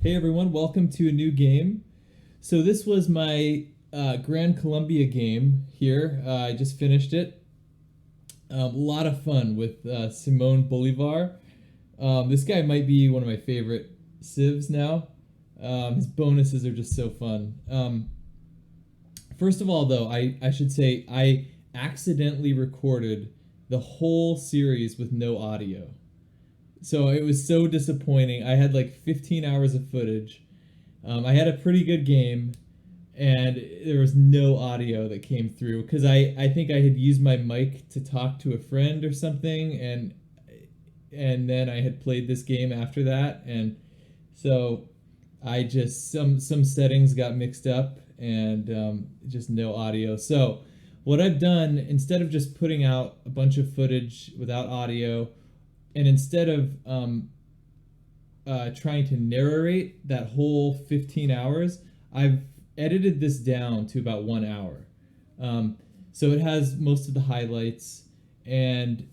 Hey everyone, welcome to a new game. So this was my Gran Colombia game here. I just finished it. A lot of fun with Simón Bolivar. This guy might be one of my favorite civs now. His bonuses are just so fun. First of all, though, I should say I accidentally recorded the whole series with no audio. So it was so disappointing. I had like 15 hours of footage. I had a pretty good game, and there was no audio that came through because I think I had used my mic to talk to a friend or something, and then I had played this game after that, and so I just some settings got mixed up and just no audio. So what I've done instead of just putting out a bunch of footage without audio, and instead of trying to narrate that whole 15 hours, I've edited this down to about 1 hour. So it has most of the highlights, and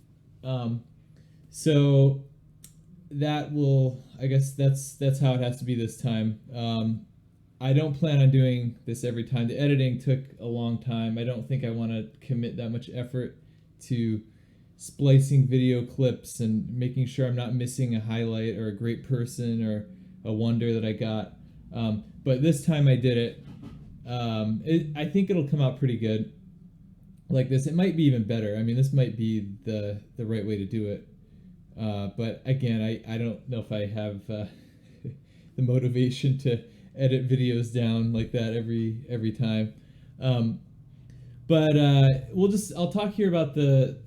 so that will, I guess that's how it has to be this time. I don't plan on doing this every time. The editing took a long time. I don't think I want to commit that much effort to splicing video clips and making sure I'm not missing a highlight or a great person or a wonder that I got. But this time I did it. I think it'll come out pretty good. Like this, it might be even better. I mean, this might be the right way to do it. But again, I don't know if I have the motivation to edit videos down like that every time. But I'll talk here about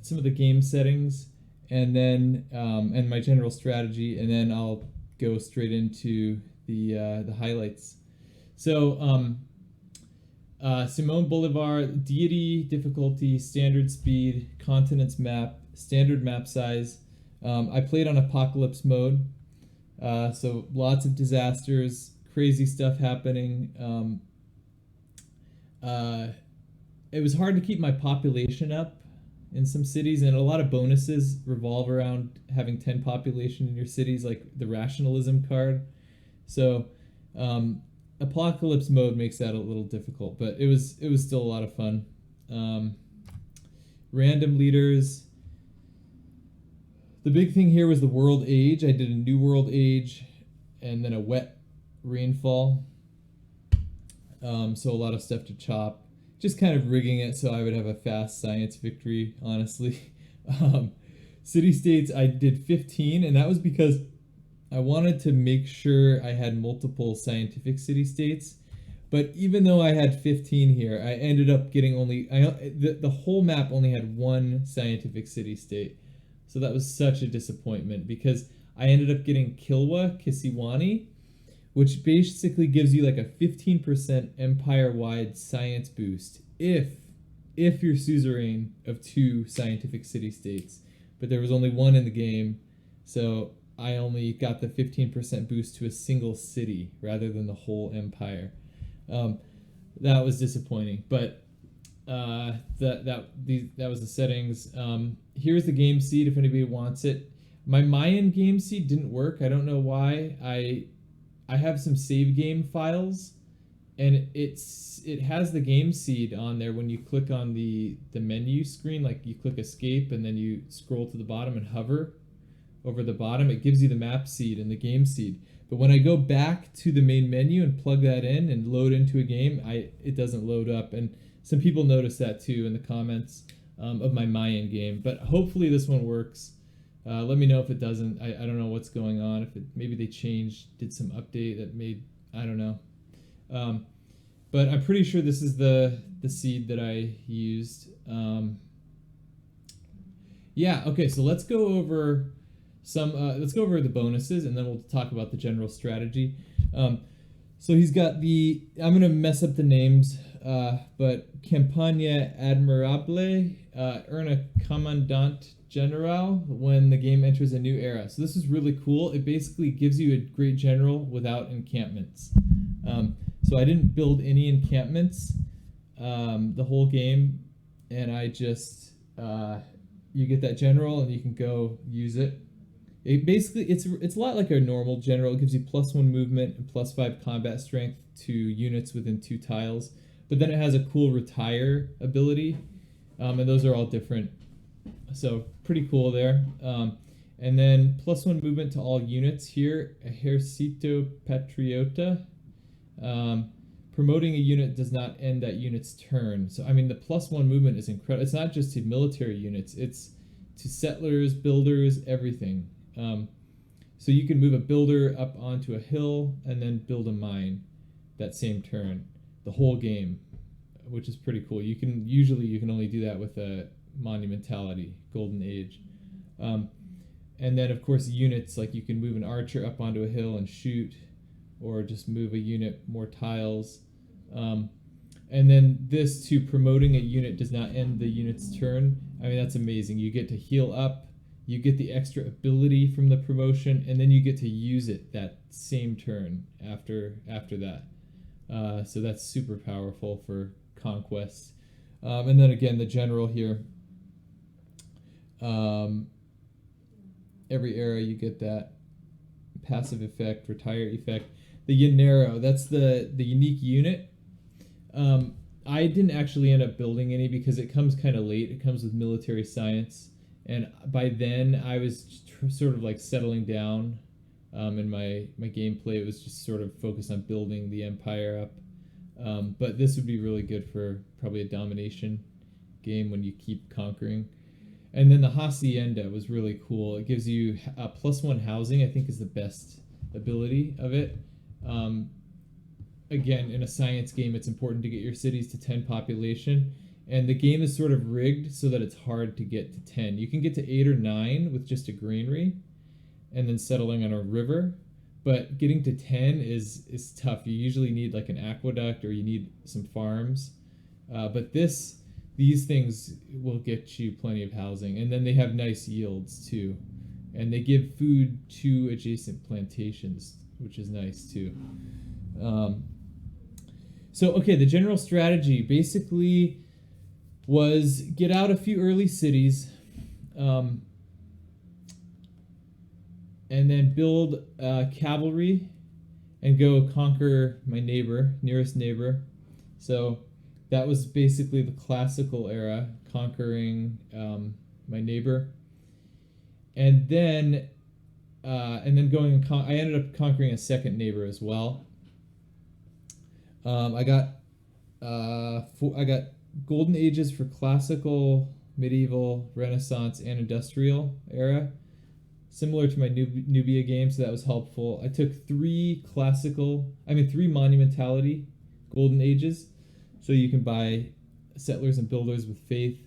some of the game settings, and then and my general strategy, and then I'll go straight into the highlights. So Simón Bolivar, deity, difficulty, standard speed, continents map, standard map size. I played on apocalypse mode, so lots of disasters, crazy stuff happening. It was hard to keep my population up in some cities, and a lot of bonuses revolve around having 10 population in your cities, like the rationalism card. So apocalypse mode makes that a little difficult, but it was still a lot of fun. Random leaders. The big thing here was the world age. I did a new world age and then a wet rainfall. So a lot of stuff to chop. Just kind of rigging it so I would have a fast science victory, honestly. City states, I did 15, and that was because I wanted to make sure I had multiple scientific city states. But even though I had 15 here, I ended up getting the whole map only had one scientific city state. So that was such a disappointment because I ended up getting Kilwa Kisiwani, which basically gives you like a 15% empire-wide science boost if you're suzerain of two scientific city-states. But there was only one in the game, so I only got the 15% boost to a single city rather than the whole empire. That was disappointing, but that was the settings. Here's the game seed if anybody wants it. My Mayan game seed didn't work. I don't know why. I have some save game files, and it has the game seed on there when you click on the menu screen. Like you click escape and then you scroll to the bottom and hover over the bottom, it gives you the map seed and the game seed. But when I go back to the main menu and plug that in and load into a game, it doesn't load up. And some people noticed that too in the comments of my Mayan game. But hopefully this one works. Let me know if it doesn't. I don't know what's going on. If maybe they did some update that made, I don't know. But I'm pretty sure this is the seed that I used. Yeah. Okay. So let's go over let's go over the bonuses, and then we'll talk about the general strategy. So he's got I'm gonna mess up the names, but Campagna Admirable, earn a Commandant General when the game enters a new era. So this is really cool. It basically gives you a great general without encampments. So I didn't build any encampments the whole game, and I just you get that general and you can go use it. It basically it's a lot like a normal general. It gives you +1 movement and +5 combat strength to units within 2 tiles. But then it has a cool retire ability, and those are all different. So pretty cool there. And then +1 movement to all units here. Ejercito Patriota. Promoting a unit does not end that unit's turn. So I mean, the +1 movement is incredible. It's not just to military units; it's to settlers, builders, everything. So you can move a builder up onto a hill and then build a mine that same turn, the whole game, which is pretty cool. You can only do that with a monumentality, Golden Age. And then of course units, like you can move an archer up onto a hill and shoot, or just move a unit more tiles. And then this to promoting a unit does not end the unit's turn. I mean, that's amazing. You get to heal up, you get the extra ability from the promotion, and then you get to use it that same turn after that. So that's super powerful for conquest. And then again, the general here. Every era you get that passive effect, retire effect. The Yanero, that's the unique unit. I didn't actually end up building any because it comes kind of late. It comes with military science, and by then I was sort of like settling down in my gameplay. It was just sort of focused on building the empire up. But this would be really good for probably a domination game when you keep conquering. And then the Hacienda was really cool. It gives you +1 housing, I think is the best ability of it. Again, in a science game, it's important to get your cities to 10 population. And the game is sort of rigged so that it's hard to get to 10. You can get to 8 or 9 with just a granary and then settling on a river. But getting to 10 is tough. You usually need like an aqueduct or you need some farms. But these things will get you plenty of housing. And then they have nice yields too. And they give food to adjacent plantations, which is nice too. So, okay, the general strategy basically was get out a few early cities, and then build cavalry and go conquer my nearest neighbor. So that was basically the classical era, conquering my neighbor. And then going I ended up conquering a second neighbor as well. I got golden ages for classical, medieval, Renaissance, and industrial era, similar to my Nubia game, so that was helpful. I took 3 monumentality golden ages, so you can buy settlers and builders with faith.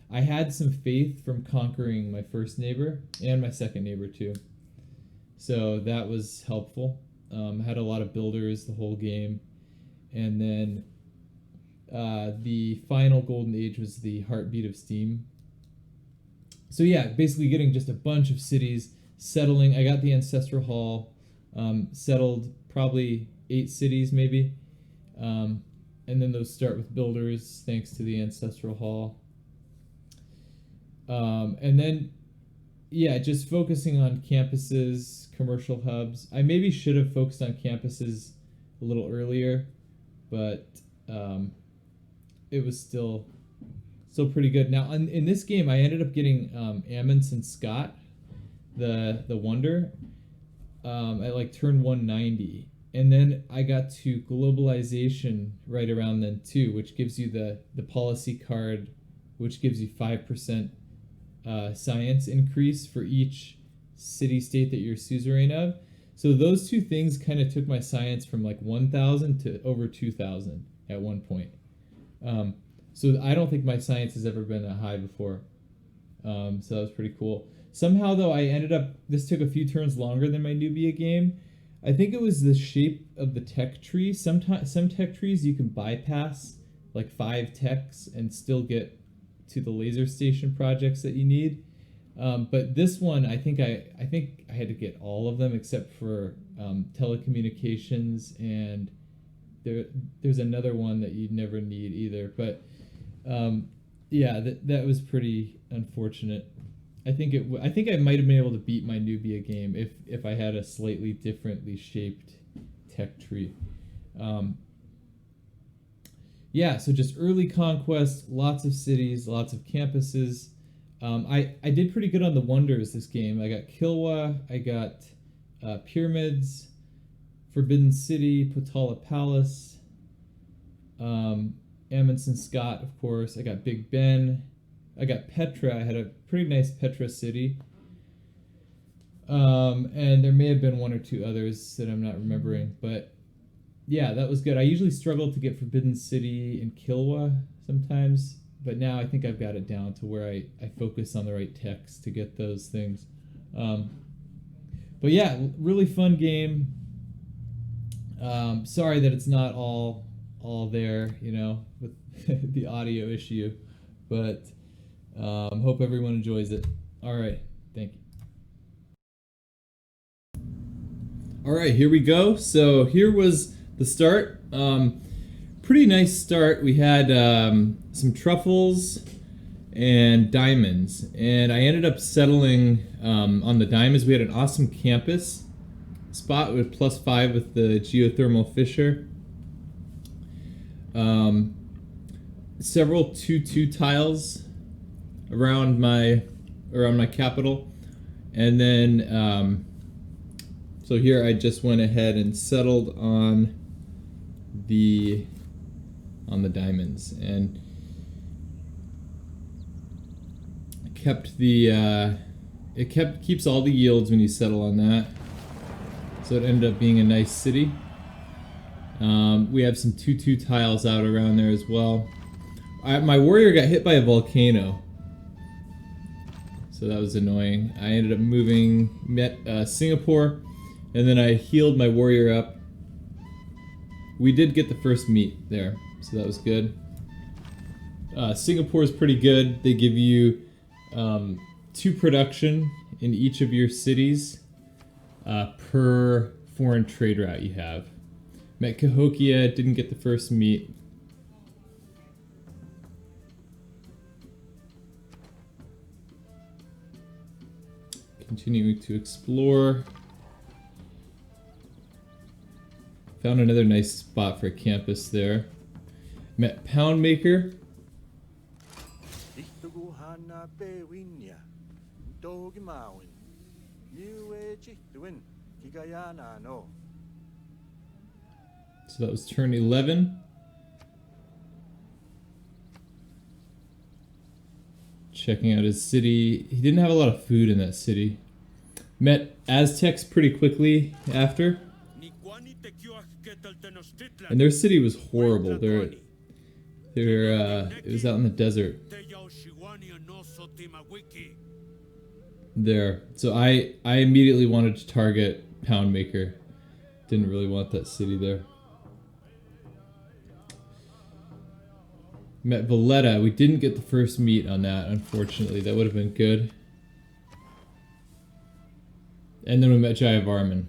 I had some faith from conquering my first neighbor and my second neighbor too, so that was helpful. I had a lot of builders the whole game. And then the final golden age was the heartbeat of steam. So yeah, basically getting just a bunch of cities, settling. I got the ancestral hall, settled probably 8 cities maybe. And then those start with builders thanks to the ancestral hall. And then, yeah, just focusing on campuses, commercial hubs. I maybe should have focused on campuses a little earlier, but it was still pretty good. Now, in this game, I ended up getting Amundsen Scott, the Wonder, at like turn 190. And then I got to globalization right around then too, which gives you the policy card, which gives you 5% science increase for each city-state that you're suzerain of. So those 2 things kind of took my science from like 1,000 to over 2,000 at one point. So I don't think my science has ever been that high before. So that was pretty cool. Somehow though, this took a few turns longer than my Nubia game. I think it was the shape of the tech tree. Some tech trees you can bypass like 5 techs and still get to the laser station projects that you need. But this one, I think I had to get all of them except for telecommunications, and there's another one that you'd never need either. But yeah, that was pretty unfortunate. I think I might have been able to beat my Nubia game if I had a slightly differently shaped tech tree. Um, yeah, so just early conquest, lots of cities, lots of campuses. I did pretty good on the wonders this game. I got Kilwa, I got pyramids, Forbidden City, Potala Palace, Amundsen Scott, of course. I got Big Ben. I got Petra. I had a pretty nice Petra city. And there may have been one or two others that I'm not remembering, but yeah, that was good. I usually struggle to get Forbidden City and Kilwa sometimes, but now I think I've got it down to where I focus on the right text to get those things. But yeah, really fun game. Sorry that it's not all there, you know, with the audio issue, but hope everyone enjoys it. All right, thank you. All right, here we go. So here was the start. Pretty nice start. We had some truffles and diamonds, and I ended up settling on the diamonds. We had an awesome campus spot with +5 with the geothermal fissure. Several 2-2 tiles around my capital, and then so here I just went ahead and settled on the diamonds and kept the keeps all the yields when you settle on that. So it ended up being a nice city. We have some 2-2 tiles out around there as well. My warrior got hit by a volcano, so that was annoying. I ended up moving Singapore, and then I healed my warrior up. We did get the first meat there, so that was good. Singapore is pretty good. They give you 2 production in each of your cities per foreign trade route you have. Met Cahokia, didn't get the first meat. Continuing to explore. Found another nice spot for a campus there. Met Poundmaker. So that was turn 11. Checking out his city. He didn't have a lot of food in that city. Met Aztecs pretty quickly after. And their city was horrible. It was out in the desert. There. So I immediately wanted to target Poundmaker. Didn't really want that city there. Met Valletta. We didn't get the first meat on that, unfortunately. That would have been good. And then we met Jayavarman.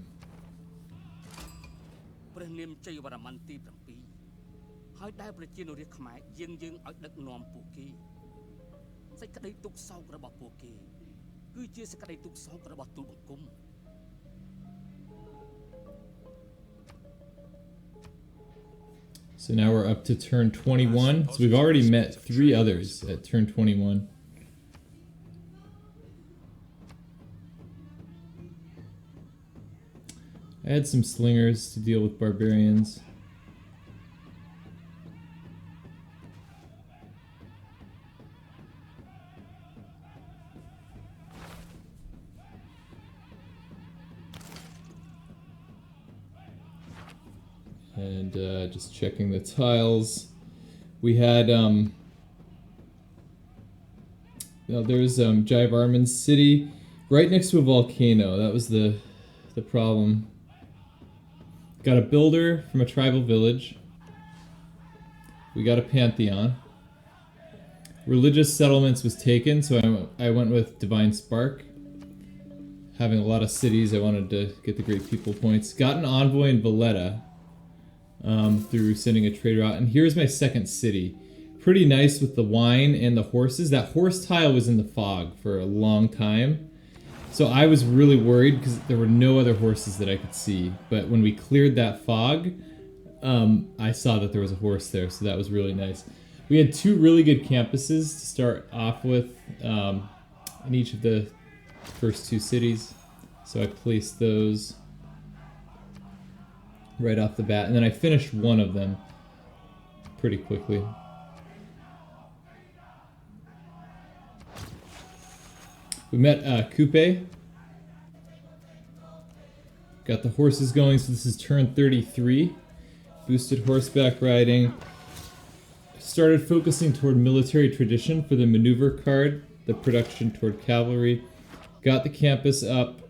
So now we're up to turn 21. So we've already met 3 others at turn 21. I had some slingers to deal with barbarians. And just checking the tiles. We had there's Jayavarman's city right next to a volcano. That was the problem. Got a builder from a tribal village. We got a pantheon. Religious settlements was taken, so I went with Divine Spark. Having a lot of cities, I wanted to get the Great People points. Got an envoy in Valletta through sending a trade route. And here's my second city. pretty nice with the wine and the horses. That horse tile was in the fog for a long time. So I was really worried because there were no other horses that I could see. But when we cleared that fog, I saw that there was a horse there, so that was really nice. We had 2 really good campuses to start off with in each of the first 2 cities. So I placed those right off the bat, and then I finished one of them pretty quickly. We met Coupe. Got the horses going, so this is turn 33. Boosted horseback riding. Started focusing toward military tradition for the maneuver card, the production toward cavalry. Got the campus up.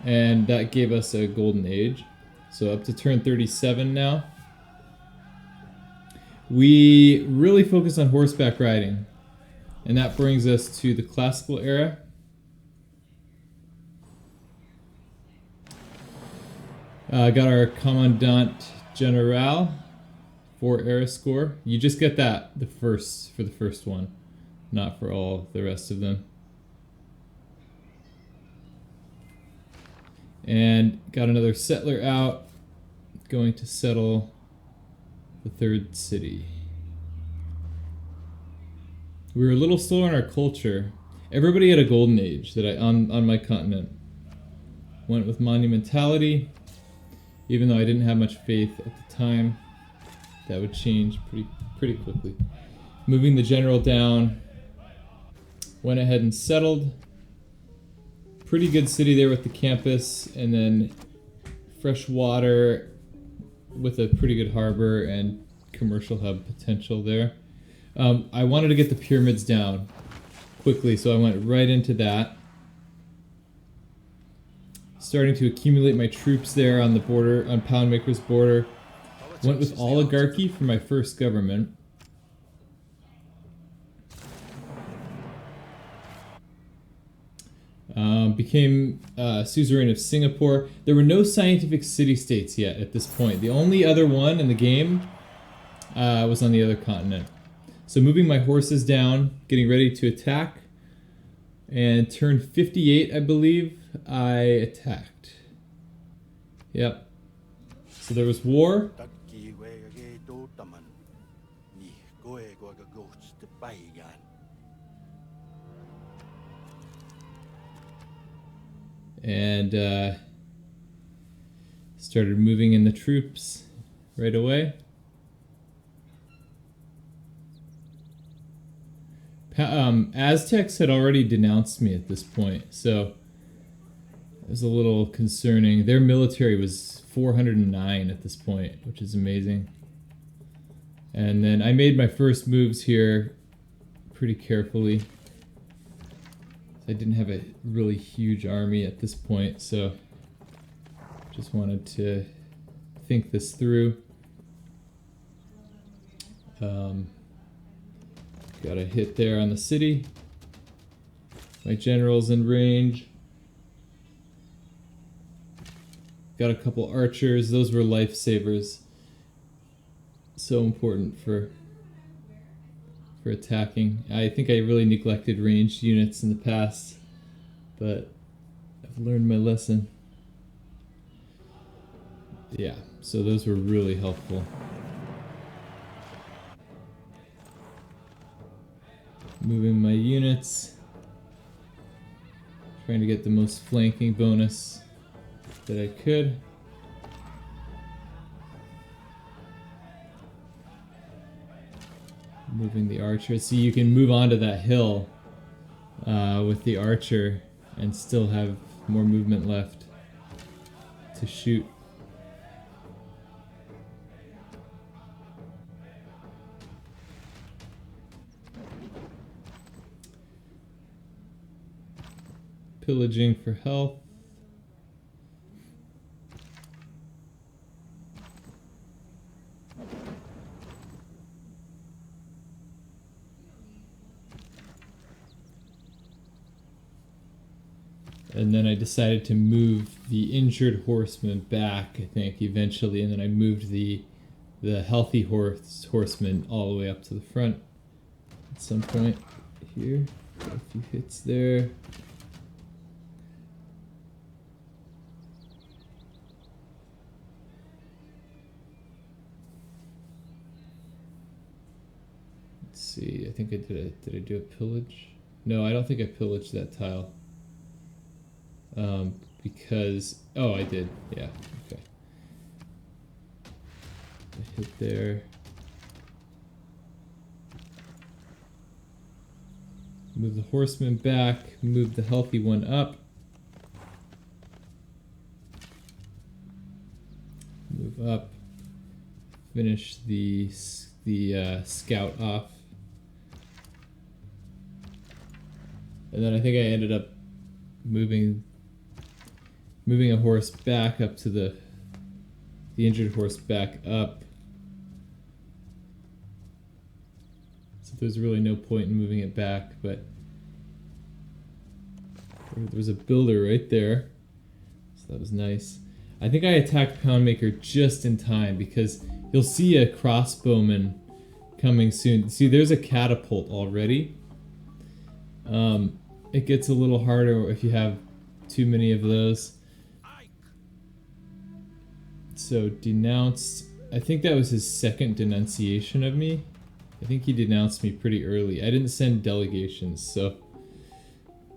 And that gave us a golden age. So up to turn 37 now. We really focus on horseback riding. And that brings us to the classical era. Got our Commandant General, 4 era score. You just get that for the first one, not for all the rest of them. And got another settler out, going to settle the 3rd city. We were a little slow on our culture. Everybody had a golden age that on my continent. Went with monumentality, even though I didn't have much faith at the time. That would change pretty quickly. Moving the general down, went ahead and settled. Pretty good city there with the campus, and then fresh water with a pretty good harbor and commercial hub potential there. I wanted to get the pyramids down quickly, so I went right into that. Starting to accumulate my troops there on the border, on Poundmaker's border. Went with oligarchy for my first government. Became suzerain of Singapore. There were no scientific city-states yet at this point. The only other one in the game was on the other continent. So moving my horses down, getting ready to attack. And turn 58, I believe, I attacked. Yep. So there was war. And started moving in the troops right away. Aztecs had already denounced me at this point, so it was a little concerning. Their military was 409 at this point, which is amazing. And then I made my first moves here pretty carefully. I didn't have a really huge army at this point, so just wanted to think this through. Got a hit there on the city. My general's in range. Got a couple archers. Those were lifesavers. So important for attacking. I think I really neglected ranged units in the past, but I've learned my lesson. Yeah, so those were really helpful. Moving my units. Trying to get the most flanking bonus that I could. Moving the archer. See, you can move onto that hill with the archer and still have more movement left to shoot. Pillaging for health. And then I decided to move the injured horseman back, I think, eventually, and then I moved the the healthy horseman all the way up to the front at some point here. Got a few hits there. Let's see, I think I did I do a pillage? No, I don't think I pillaged that tile. Because, oh, I did, yeah, okay. I hit there. Move the horseman back, move the healthy one up. Move up, finish the scout off. And then I think I ended up moving a horse back up to the injured horse back up. So there's really no point in moving it back, but there was a builder right there. So that was nice. I think I attacked Poundmaker just in time because you'll see a crossbowman coming soon. See, there's a catapult already. It gets a little harder if you have too many of those. So denounced, I think that was his second denunciation of me. I think he denounced me pretty early. I didn't send delegations, so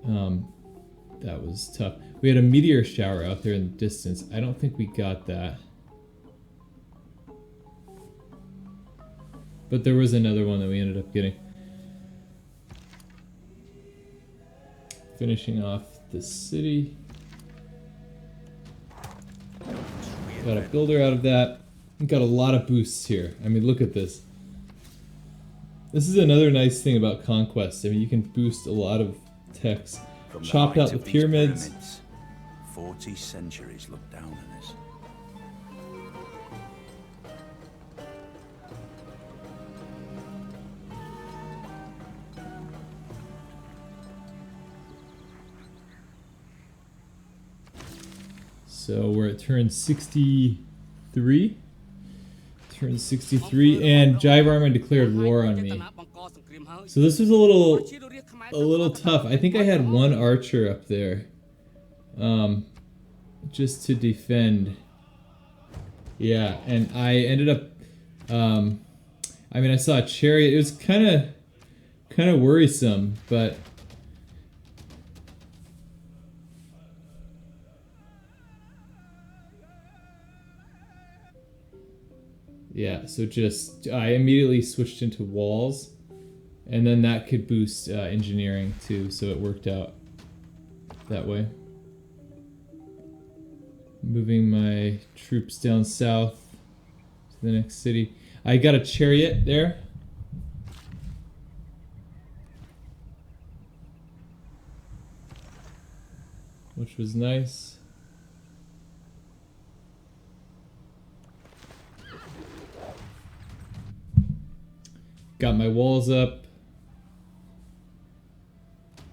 that was tough. We had a meteor shower out there in the distance. I don't think we got that. But there was another one that we ended up getting. Finishing off the city. Got a builder out of that. Got a lot of boosts here. I mean, look at this. This is another nice thing about Conquest. I mean, you can boost a lot of techs. Chopped out the pyramids. 40 centuries look down on us. So we're at turn 63. Turn 63, and Jive Armin declared war on me. So this was a little tough. I think I had one archer up there, just to defend. Yeah, and I ended up. I mean, I saw a chariot. It was kind of worrisome, but. Yeah, so just, I immediately switched into walls, and then that could boost engineering too, so it worked out that way. Moving my troops down south to the next city. I got a chariot there. Which was nice. Got my walls up,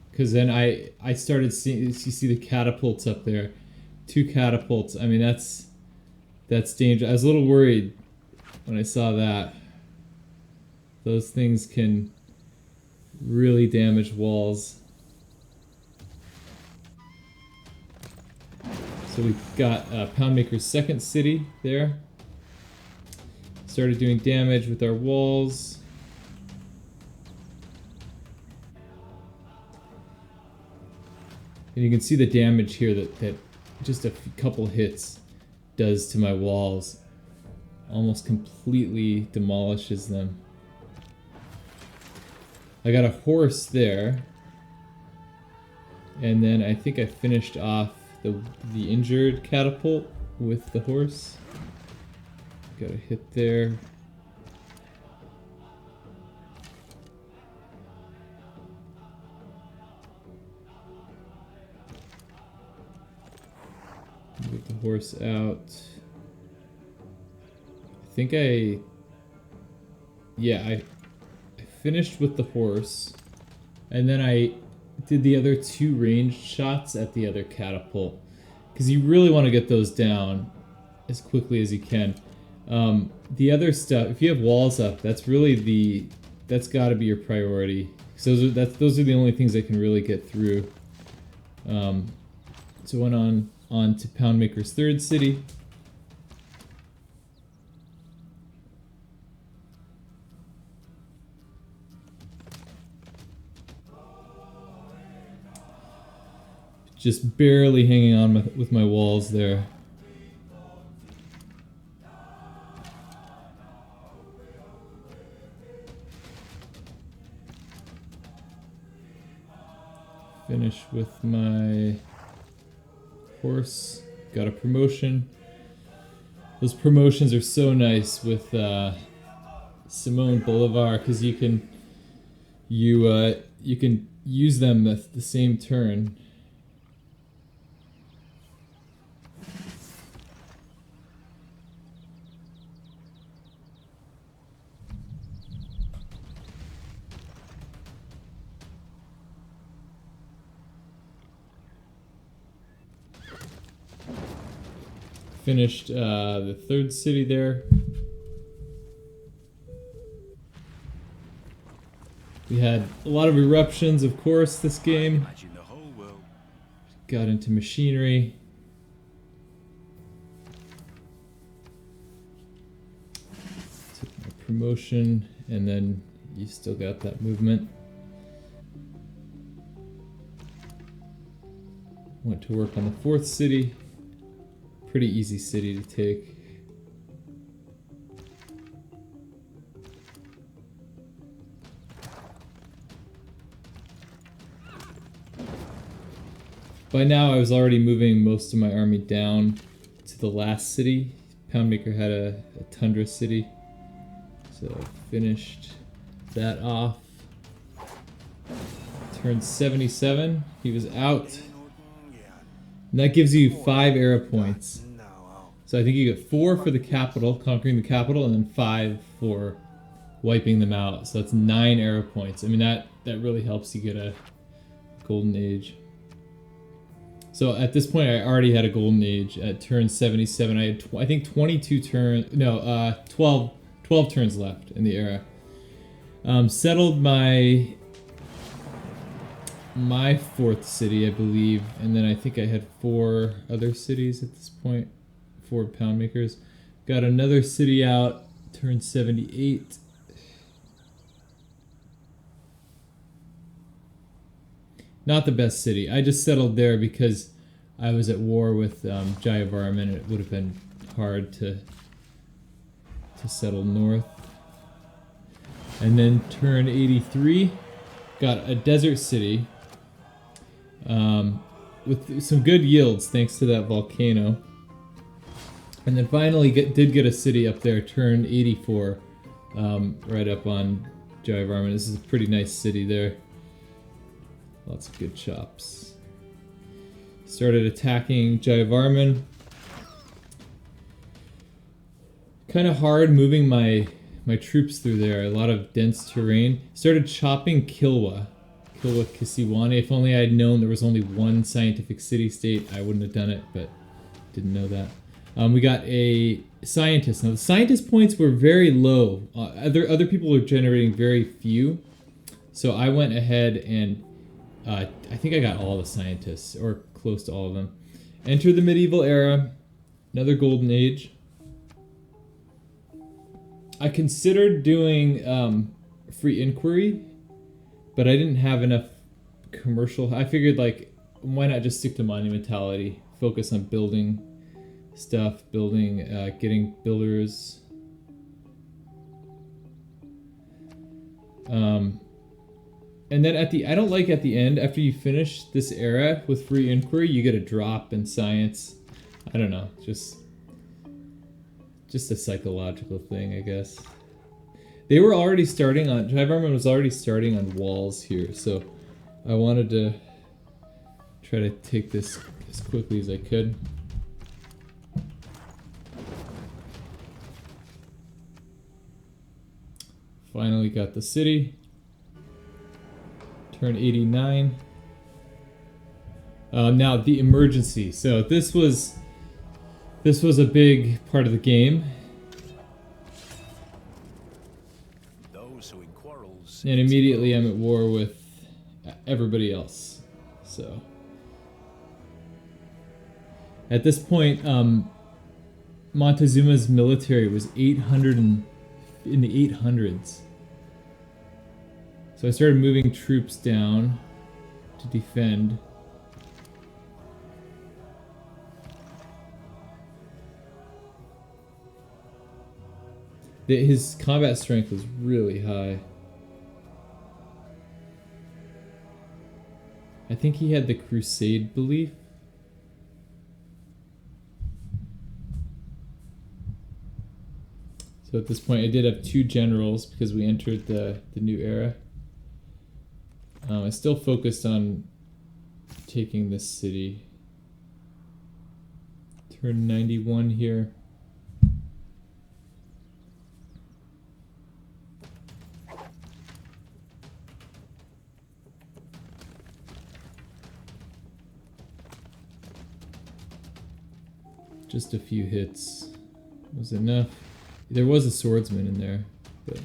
because then I started seeing, you see the catapults up there, 2 catapults. I mean, that's dangerous. I was a little worried when I saw that. Those things can really damage walls. So we got Poundmaker's second city there. Started doing damage with our walls. And you can see the damage here that just a couple hits does to my walls. Almost completely demolishes them. I got a horse there. And then I think I finished off the injured catapult with the horse. Got a hit there. Get the horse out. I think I finished with the horse, and then I did the other 2 ranged shots at the other catapult, because you really want to get those down as quickly as you can. The other stuff, if you have walls up, that's really that's got to be your priority. So those are the only things that can really get through. So went on to Poundmaker's third city. Just barely hanging on with my walls there. Finish with my horse. Got a promotion. Those promotions are so nice with Simón Bolivar because you can use them the same turn. Finished the third city there. We had a lot of eruptions, of course, this game. Imagine the whole world. Got into machinery. Took my promotion, and then you still got that movement. Went to work on the fourth city. Pretty easy city to take. By now I was already moving most of my army down to the last city. Poundmaker had a tundra city. So finished that off. Turned 77. He was out. And that gives you 5 era points. So I think you get 4 for the capital, conquering the capital, and then 5 for wiping them out. So that's 9 era points. I mean, that really helps you get a golden age. So at this point, I already had a golden age at turn 77. I had, I think, 22 turns, no, 12 turns left in the era. Settled my fourth city, I believe, and then I think I had 4 other cities at this point, 4 Poundmakers. Got another city out, turn 78. Not the best city. I just settled there because I was at war with Jayavarman, and it would have been hard to settle north. And then turn 83, got a desert city. With some good yields thanks to that volcano. And then finally did get a city up there, turn 84, right up on Jayavarman. This is a pretty nice city there. Lots of good chops. Started attacking Jayavarman. Kind of hard moving my troops through there, a lot of dense terrain. Started chopping Kilwa Kisiwane. If only I had known there was only one scientific city-state, I wouldn't have done it, but didn't know that. We got a scientist. Now the scientist points were very low. Other people were generating very few. So I went ahead and I think I got all the scientists, or close to all of them. Enter the medieval era, another golden age. I considered doing free inquiry, but I didn't have enough commercial. I figured, like, why not just stick to monumentality, focus on building stuff, getting builders. And then I don't like at the end, after you finish this era with free inquiry, you get a drop in science. I don't know, just a psychological thing, I guess. They were already starting on, Jayavarman was already starting on walls here, so I wanted to try to take this as quickly as I could. Finally got the city. Turn 89. Now the emergency. So this was a big part of the game. And immediately I'm at war with everybody else. So at this point, Montezuma's military was 800 in the 800s. So I started moving troops down to defend. His combat strength was really high. I think he had the Crusade belief. So at this point I did have 2 generals because we entered the new era. I still focused on taking this city. Turn 91 here. Just a few hits was enough. There was a swordsman in there, but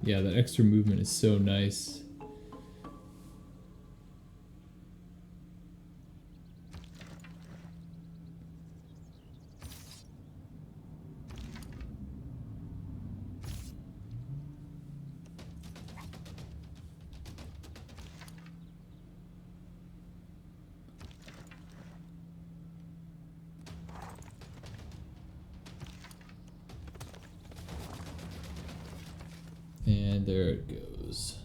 yeah, that extra movement is so nice. And there it goes.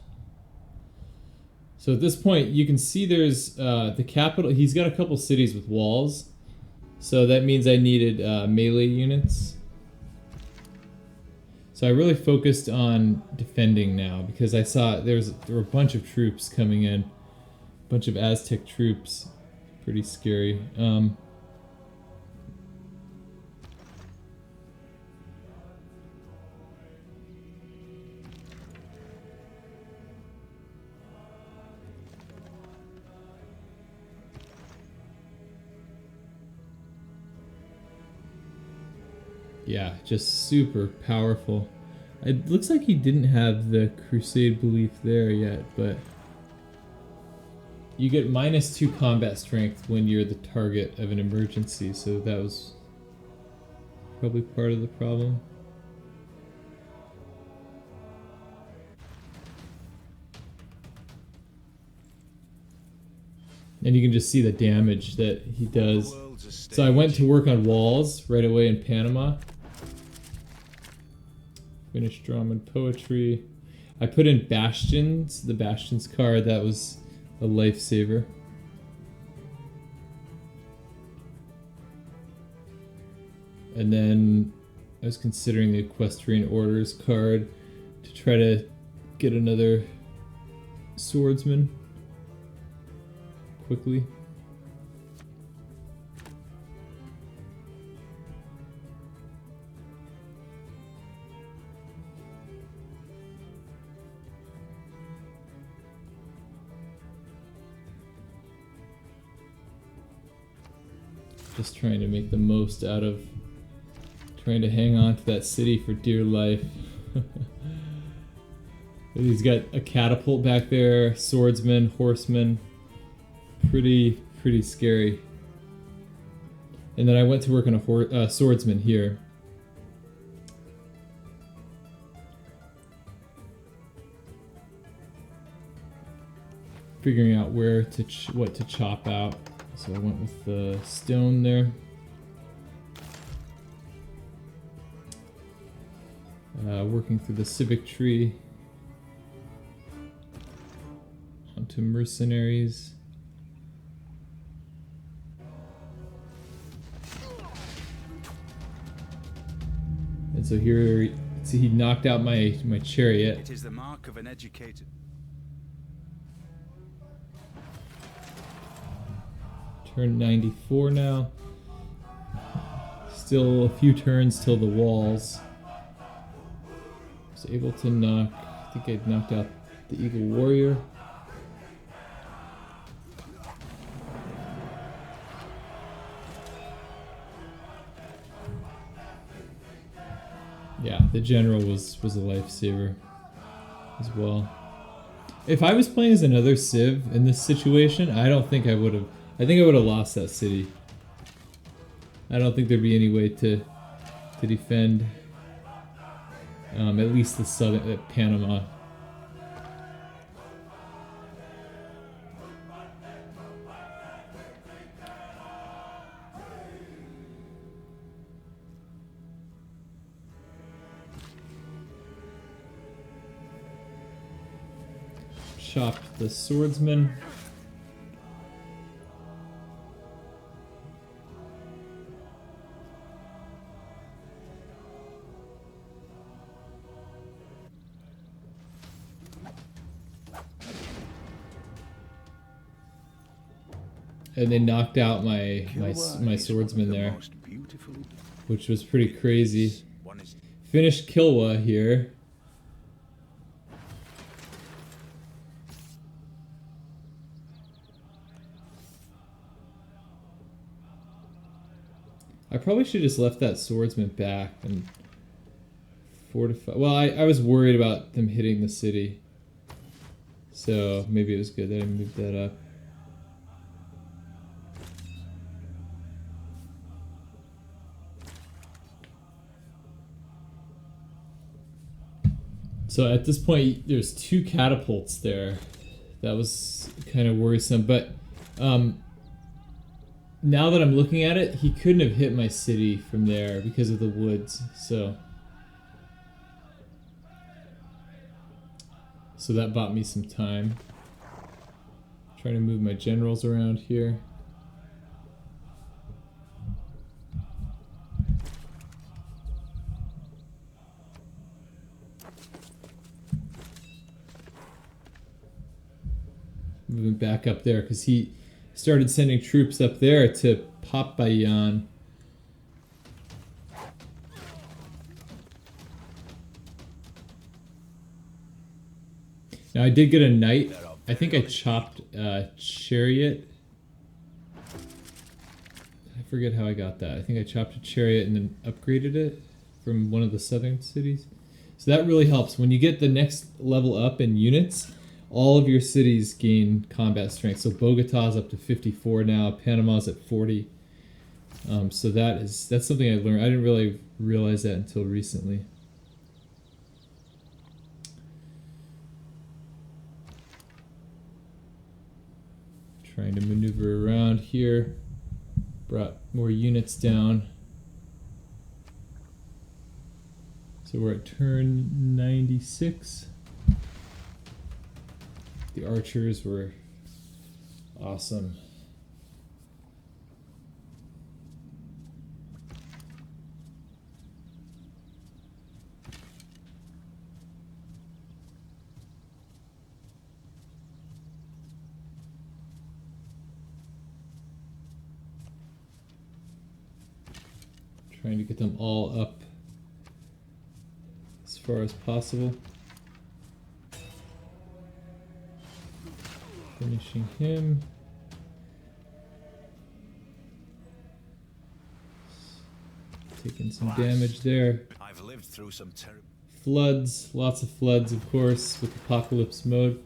So at this point, you can see there's the capital. He's got a couple cities with walls. So that means I needed melee units. So I really focused on defending now because I saw there were a bunch of troops coming in. A bunch of Aztec troops. Pretty scary. Yeah, just super powerful. It looks like he didn't have the Crusade belief there yet, but you get -2 combat strength when you're the target of an emergency, so that was probably part of the problem. And you can just see the damage that he does. So I went to work on walls right away in Panama. Finished drama and poetry. I put in bastions, the bastions card, that was a lifesaver. And then I was considering the equestrian orders card to try to get another swordsman quickly. Just trying to make the most out of trying to hang on to that city for dear life. He's got a catapult back there, swordsman, horseman. Pretty scary. And then I went to work on a swordsman here. Figuring out where to what to chop out. So I went with the stone there. Working through the civic tree. Onto mercenaries. And so here, see, he knocked out my chariot. It is the mark of an educated. Turn 94 now. Still a few turns till the walls. Was able to knock, I think I knocked out the Eagle Warrior. Yeah, the general was a lifesaver as well. If I was playing as another Civ in this situation, I don't think I would have. I think I would have lost that city. I don't think there'd be any way to defend at least the southern Panama. Chopped the swordsman. And they knocked out my swordsman there, which was pretty crazy. Finished Kilwa here. I probably should have just left that swordsman back and fortify. Well, I was worried about them hitting the city, so maybe it was good that I moved that up. So at this point, there's 2 catapults there. That was kind of worrisome, but now that I'm looking at it, he couldn't have hit my city from there because of the woods, so that bought me some time. Trying to move my generals around here. Moving back up there because he started sending troops up there to pop Bayan. Now I did get a knight. I think I chopped chariot. I forget how I got that. I think I chopped a chariot and then upgraded it from one of the southern cities. So that really helps. When you get the next level up in units, all of your cities gain combat strength. So Bogota's up to 54 now. Panama's at 40. So that's something I learned. I didn't really realize that until recently. Trying to maneuver around here. Brought more units down. So we're at turn 96. The archers were awesome. Trying to get them all up as far as possible. Finishing him. Taking some damage there. I've lived through some terrible floods, lots of floods, of course, with apocalypse mode.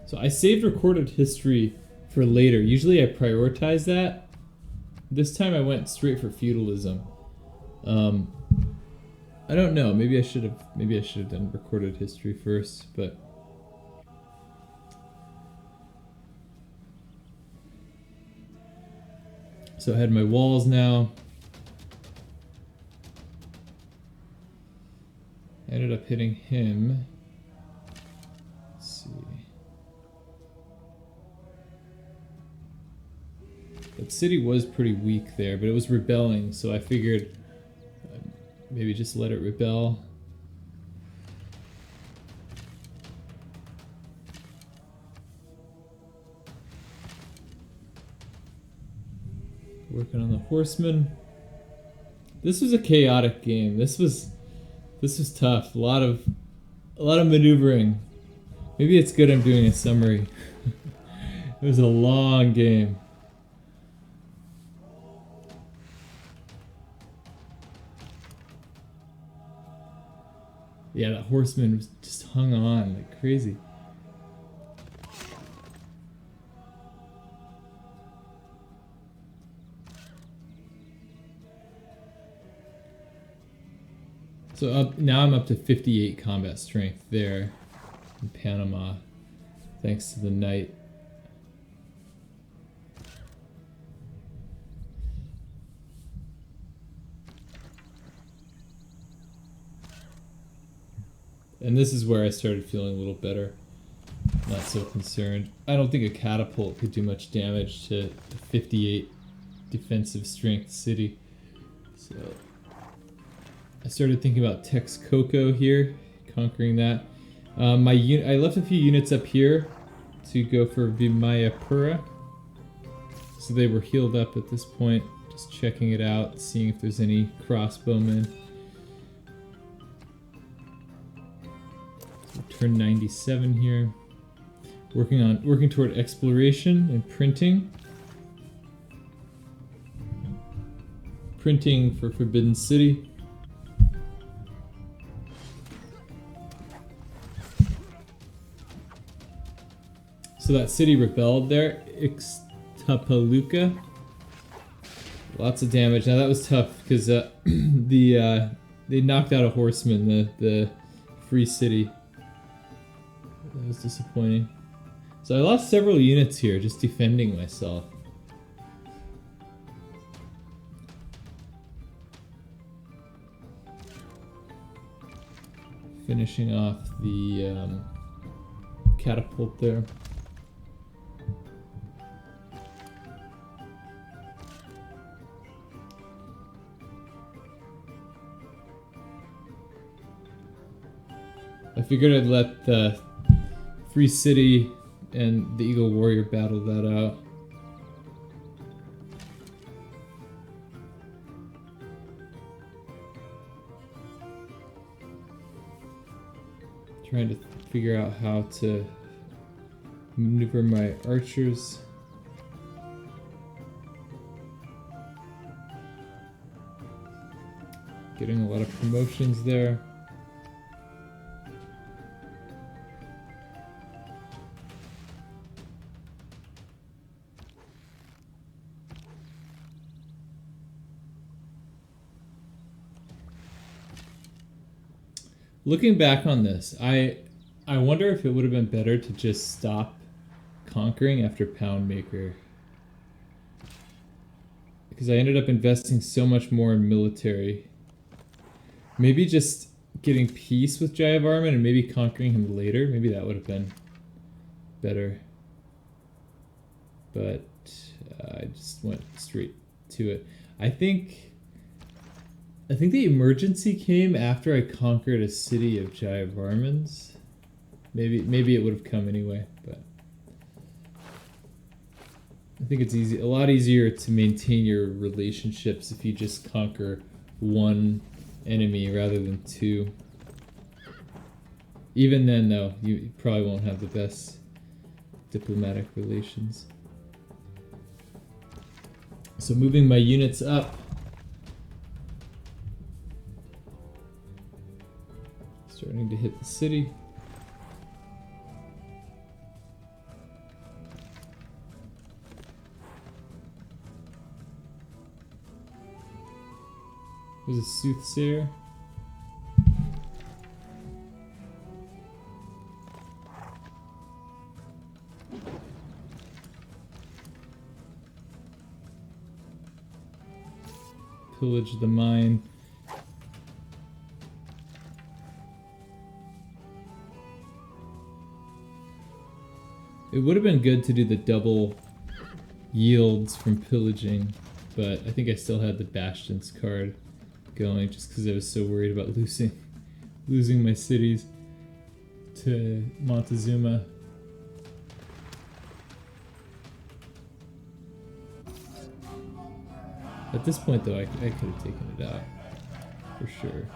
So I saved recorded history for later. Usually I prioritize that. This time I went straight for feudalism. I don't know. Maybe I should have done recorded history first, but so I had my walls now. I ended up hitting him. Let's see. That city was pretty weak there, but it was rebelling, so I figured maybe just let it rebel. Working on the horsemen. This was a chaotic game. This was tough. A lot of maneuvering. Maybe it's good I'm doing a summary. It was a long game. Yeah, that horseman was just hung on like crazy. So now I'm up to 58 combat strength there in Panama, thanks to the knight. And this is where I started feeling a little better. Not so concerned. I don't think a catapult could do much damage to a 58 defensive strength city. So I started thinking about Texcoco here, conquering that. I left a few units up here to go for Vimayapura. So they were healed up at this point. Just checking it out, seeing if there's any crossbowmen. Turn 97 here. Working toward exploration and printing. Printing for Forbidden City. So that city rebelled there, Ixtapaluca. Lots of damage. Now that was tough because they knocked out a horseman, the free city. That was disappointing. So I lost several units here just defending myself. Finishing off the catapult there. I figured I'd let the Free City and the Eagle Warrior battle that out. Trying to figure out how to maneuver my archers. Getting a lot of promotions there. Looking back on this, I wonder if it would have been better to just stop conquering after Poundmaker. Because I ended up investing so much more in military. Maybe just getting peace with Jayavarman and maybe conquering him later. Maybe that would have been better. But I just went straight to it. I think the emergency came after I conquered a city of Jayavarman's. Maybe it would have come anyway, but I think it's a lot easier to maintain your relationships if you just conquer one enemy rather than two. Even then, though, you probably won't have the best diplomatic relations. So moving my units up. Starting to hit the city. There's a soothsayer. Pillage the mine. It would have been good to do the double yields from pillaging, but I think I still had the Bastions card going just because I was so worried about losing my cities to Montezuma. At this point, though, I could have taken it out for sure.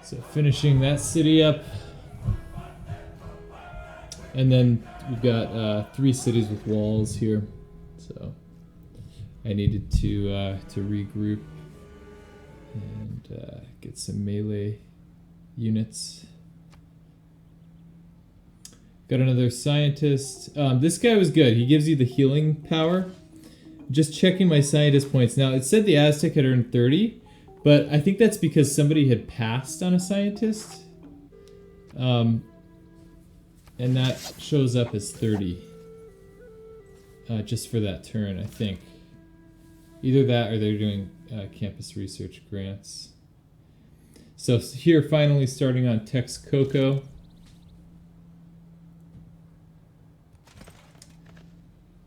So finishing that city up, and then we've got 3 cities with walls here. So I needed to regroup and get some melee units. Got another scientist. This guy was good. He gives you the healing power. Just checking my scientist points. Now, it said the Aztec had earned 30, but I think that's because somebody had passed on a scientist. And that shows up as 30. Just for that turn, I think. Either that or they're doing campus research grants. So here, finally starting on Texcoco.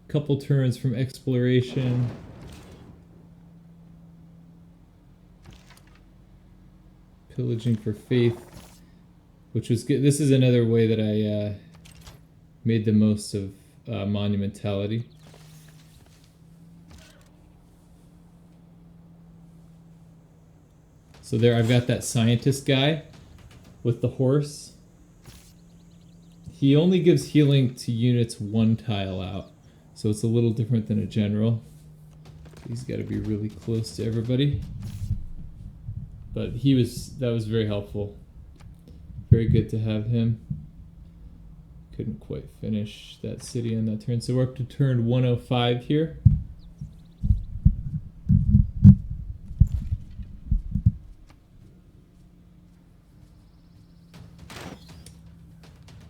Couple turns from exploration. Pillaging for faith, which was good. This is another way that I made the most of monumentality. So there I've got that scientist guy with the horse. He only gives healing to units 1 tile out. So it's a little different than a general. He's got to be really close to everybody. But that was very helpful. Very good to have him. Couldn't quite finish that city on that turn. So we're up to turn 105 here.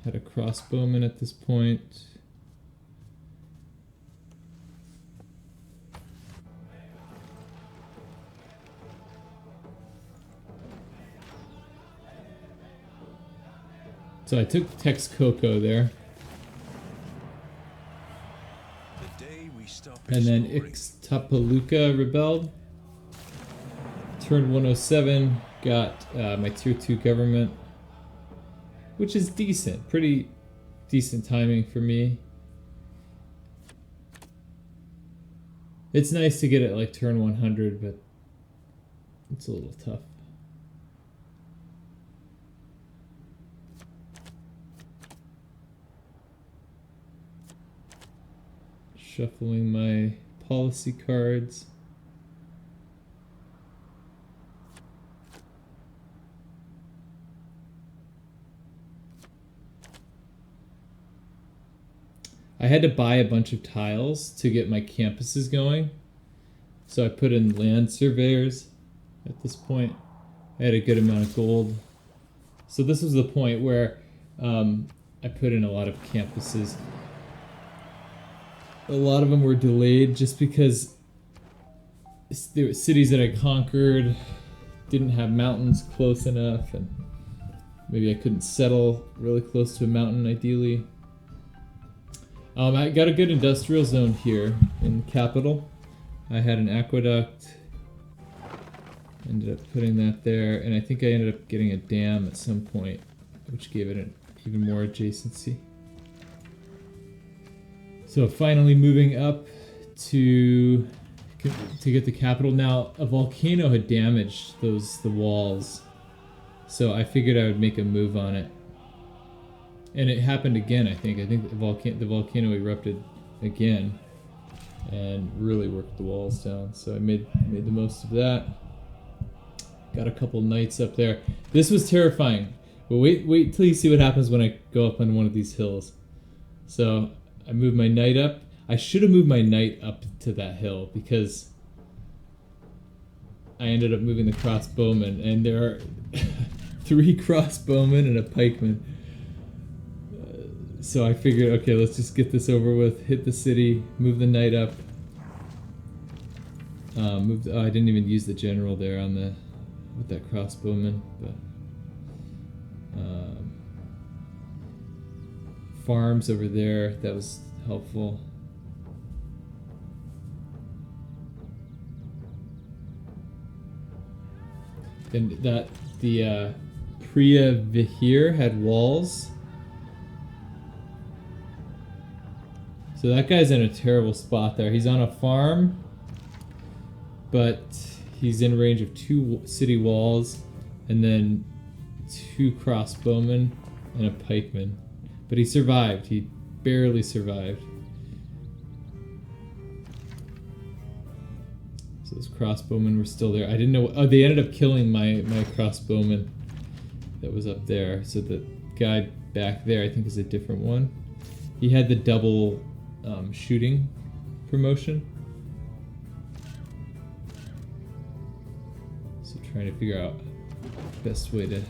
Had a crossbowman at this point. So I took Texcoco there. The day we stop And then exploring. Ixtapaluca rebelled. Turn 107, got my tier 2 government, which is decent. Pretty decent timing for me. It's nice to get it like turn 100, but it's a little tough. Shuffling my policy cards. I had to buy a bunch of tiles to get my campuses going. So I put in land surveyors at this point. I had a good amount of gold. So this was the point where I put in a lot of campuses. A lot of them were delayed just because there were cities that I conquered didn't have mountains close enough, and maybe I couldn't settle really close to a mountain ideally. I got a good industrial zone here in Capital. I had an aqueduct, ended up putting that there, and I think I ended up getting a dam at some point, which gave it an even more adjacency. So finally moving up to get the capital. Now a volcano had damaged the walls, so I figured I would make a move on it. And it happened again, I think. I think the volcano erupted again and really worked the walls down. So I made the most of that. Got a couple knights up there. This was terrifying. But wait till you see what happens when I go up on one of these hills. So I moved my knight up. I should have moved my knight up to that hill because I ended up moving the crossbowmen, and there are 3 crossbowmen and a pikeman. So I figured, okay, let's just get this over with, hit the city, move the knight up. I didn't even use the general there with that crossbowman, but farms over there, that was helpful. And the Priya Vihir had walls. So that guy's in a terrible spot there. He's on a farm, but he's in range of 2 city walls, and then 2 crossbowmen and a pikeman. But he survived. He barely survived. those crossbowmen were still there. I didn't know. Oh, they ended up killing my crossbowman that was up there. So the guy back there, I think, is a different one. He had the double shooting promotion. So trying to figure out the best way to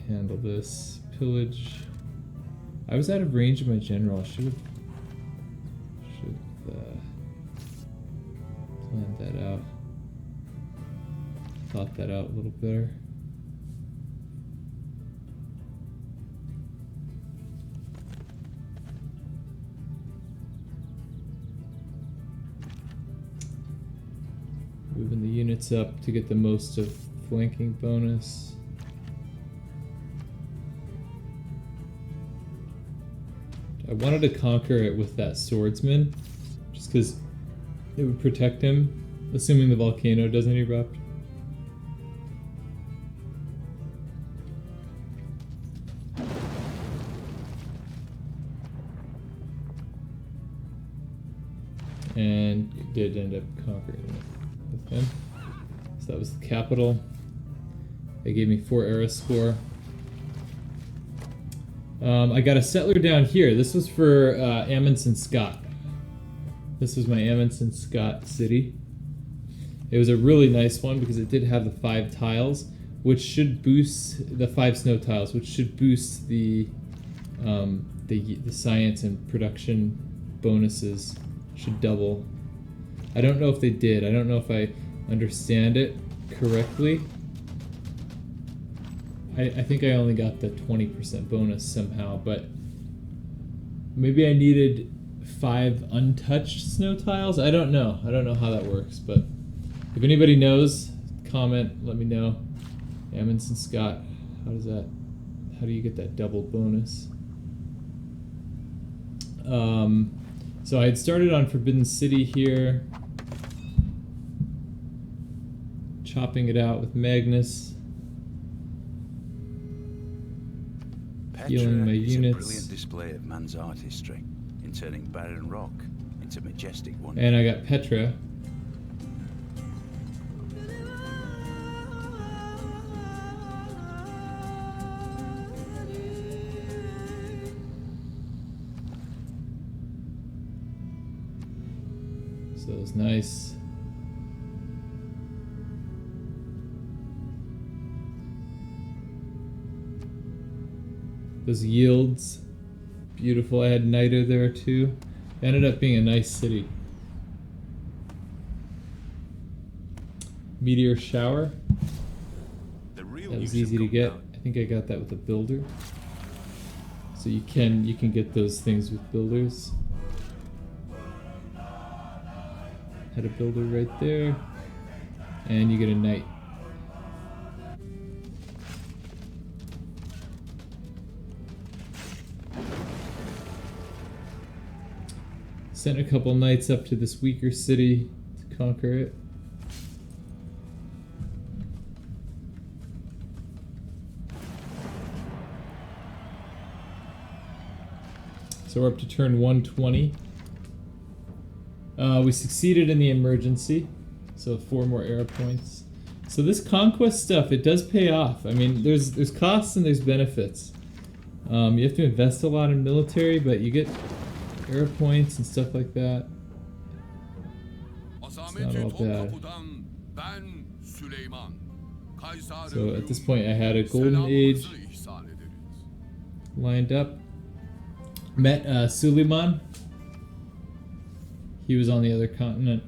handle this. Pillage. I was out of range of my general. I should have planned that out. Thought that out a little better. Moving the units up to get the most of flanking bonus. I wanted to conquer it with that swordsman, just because it would protect him, assuming the volcano doesn't erupt. And it did end up conquering it with him. So that was the capital. They gave me 4 era score. I got a settler down here. This was for Amundsen Scott. This was my Amundsen Scott city. It was a really nice one because it did have the 5 tiles, which should boost the 5 snow tiles, which should boost the science and production bonuses. Should double. I don't know if they did. I don't know if I understand it correctly. I think I only got the 20% bonus somehow, but maybe I needed 5 untouched snow tiles. I don't know. I don't know how that works, but if anybody knows, comment, let me know. Amundsen Scott, how do you get that double bonus? So I had started on Forbidden City here, chopping it out with Magnus. Healing my units. A brilliant display of man's artistry in turning barren rock into majestic wonder. And I got Petra. So it was nice. Those yields, beautiful. I had Niter there too. Ended up being a nice city. Meteor shower. That was easy to get. I think I got that with a builder. So you can get those things with builders. Had a builder right there, and you get a knight. Sent a couple knights up to this weaker city to conquer it. So we're up to turn 120. We succeeded in the emergency, so 4 more era points. So this conquest stuff, it does pay off. I mean, there's costs and there's benefits. You have to invest a lot in military, but you get era points and stuff like that. It's not all bad. So at this point I had a golden age lined up. Met Suleiman. He was on the other continent.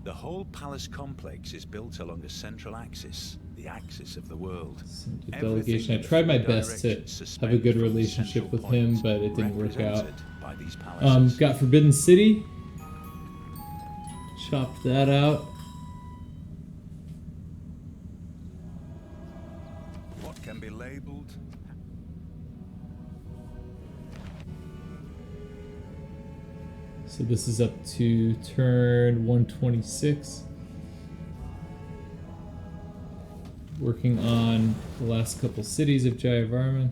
The whole palace complex is built along a central axis, the axis of the world. Delegation. I tried my best to have a good relationship with him, but it didn't work out. Got Forbidden City. Chopped that out. What can be labeled? So this is up to turn 126. Working on the last couple cities of Jayavarman.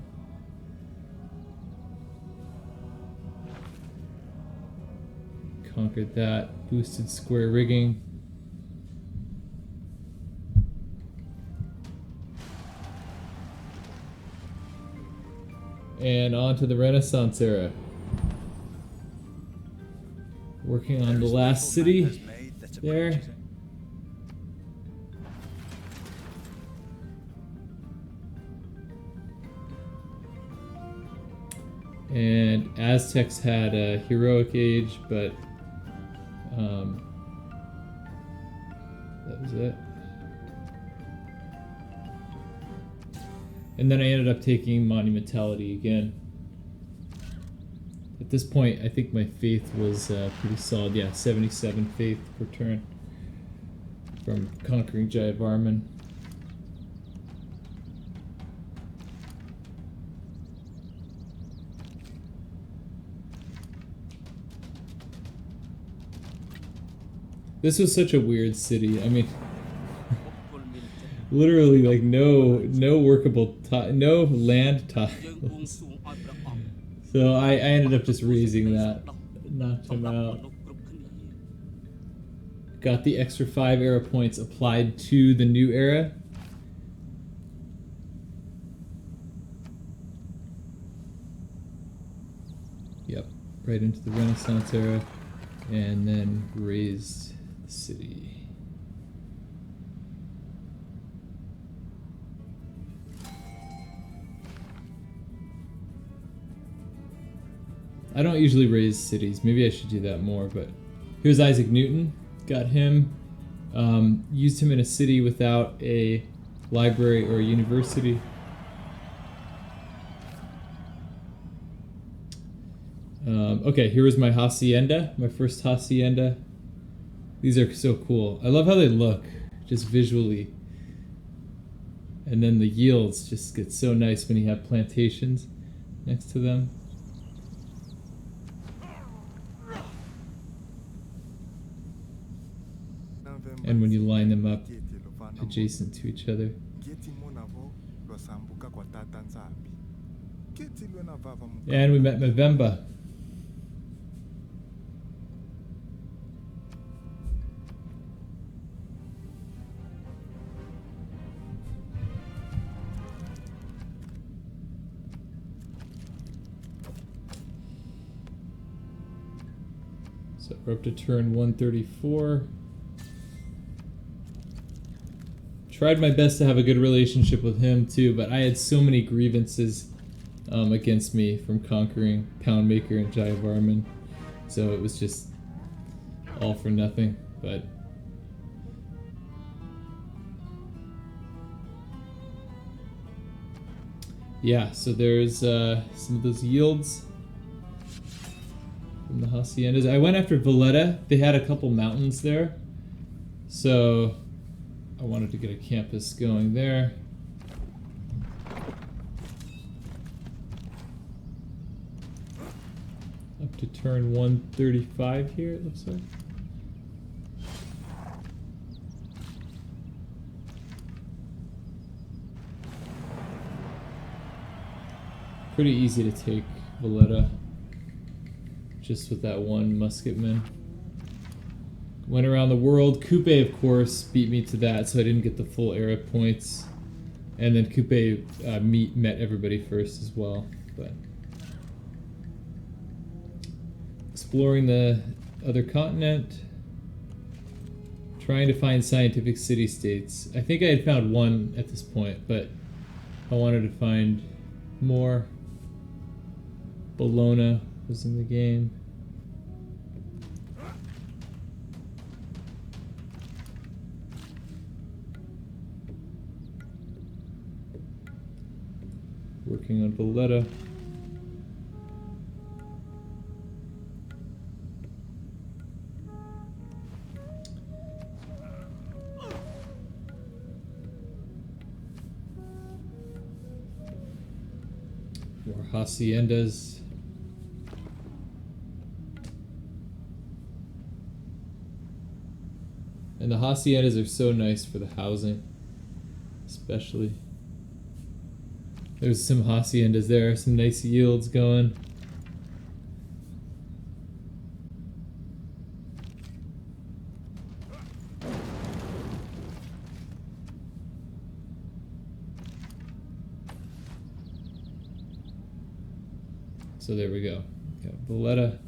conquered that. Boosted square rigging. And on to the Renaissance era. Working on the last city there. And Aztecs had a heroic age, but that was it. And then I ended up taking monumentality again. At this point, I think my faith was pretty solid. Yeah, 77 faith per turn from conquering Jayavarman. This was such a weird city. I mean, literally like no workable no land tiles. So I ended up just raising that, knocked him out. Got the extra 5 era points applied to the new era. Yep, right into the Renaissance era, and then raised the city. I don't usually raise cities. Maybe I should do that more, but here's Isaac Newton. Got him. Used him in a city without a library or a university. Okay, here was my hacienda, my first hacienda. These are so cool. I love how they look, just visually. And then the yields just get so nice when you have plantations next to them. And when you line them up adjacent to each other. And we met Movember. So we're up to turn 134. Tried my best to have a good relationship with him too, but I had so many grievances against me from conquering Poundmaker and Jayavarman, so it was just all for nothing. But yeah, so there's some of those yields from the haciendas. I went after Valletta. They had a couple mountains there, so I wanted to get a campus going there. Up to turn 135 here, it looks like. Pretty easy to take Valletta, just with that one musketman. Went around the world. Coupe, of course, beat me to that, so I didn't get the full era points. And then Coupe met everybody first as well. But exploring the other continent, trying to find scientific city-states. I think I had found one at this point, but I wanted to find more. Bologna was in the game. Working on Valletta. More haciendas. And the haciendas are so nice for the housing, especially. There's some haciendas there, some nice yields going. So there we go. Got Valletta.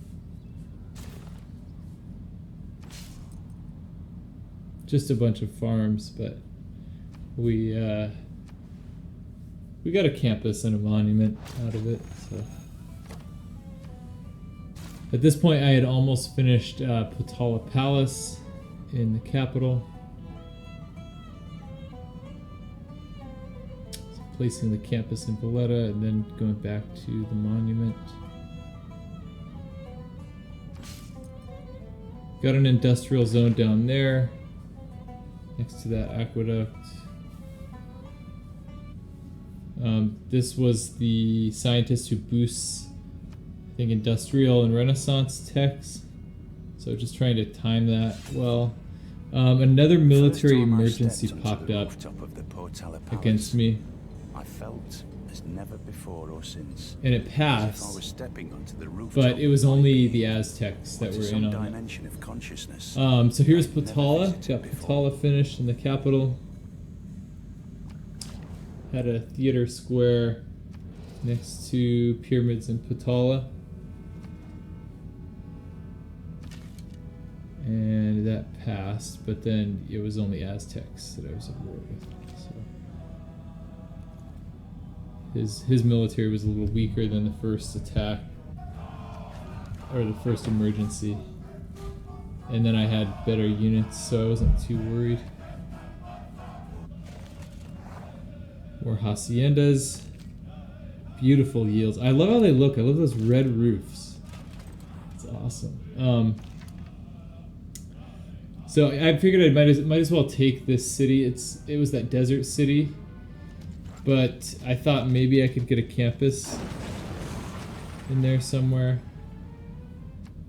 Just a bunch of farms, but we got a campus and a monument out of it. So at this point, I had almost finished Potala Palace in the capital. So placing the campus in Valletta and then going back to the monument. Got an industrial zone down there next to that aqueduct. This was the scientist who boosts, I think, industrial and Renaissance techs. So just trying to time that well. Another military emergency popped up against me. I felt as never before or since. And it passed. But it was only the Aztecs that were in on it. So here's Potala. Got Potala finished in the capital. Had a theater square next to pyramids in Potala. And that passed, but then it was only Aztecs that I was at war with. So his military was a little weaker than the first attack, or the first emergency. And then I had better units, so I wasn't too worried. More haciendas. Beautiful yields. I love how they look. I love those red roofs. It's awesome. So I figured I might as well take this city. It was that desert city, but I thought maybe I could get a campus in there somewhere,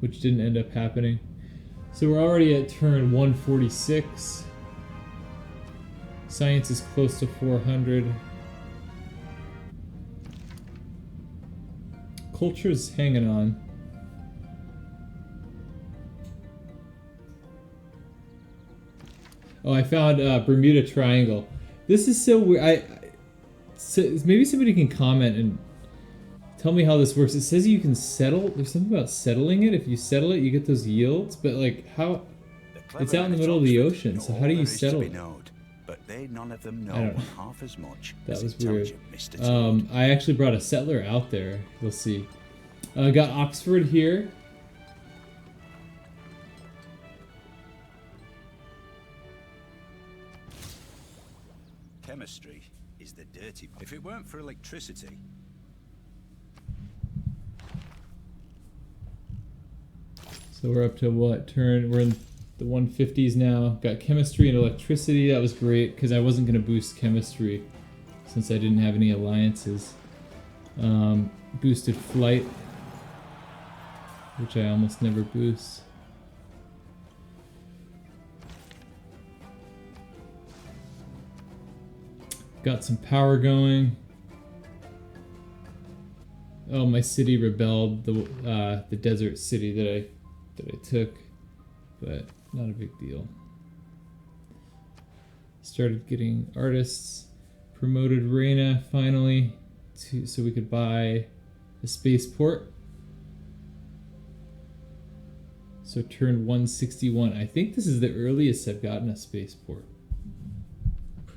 which didn't end up happening. So we're already at turn 146. Science is close to 400. Culture's hanging on. Oh, I found Bermuda Triangle. This is so weird. Maybe somebody can comment and tell me how this works. It says you can settle. There's something about settling it. If you settle it, you get those yields. But like, how? It's out in the middle of the ocean. So how do you settle it? But they none of them know half as much. That was weird. I actually brought a settler out there. You'll see. Got Oxford here. Chemistry is the dirty. If it weren't for electricity. So we're up to what turn? We're in the 150s now. Got chemistry and electricity. That was great because I wasn't going to boost chemistry since I didn't have any alliances. Boosted flight, which I almost never boost. Got some power going. Oh, my city rebelled. The desert city that I took, but not a big deal. Started getting artists. Promoted Reina finally so we could buy a spaceport. So turn 161. I think this is the earliest I've gotten a spaceport.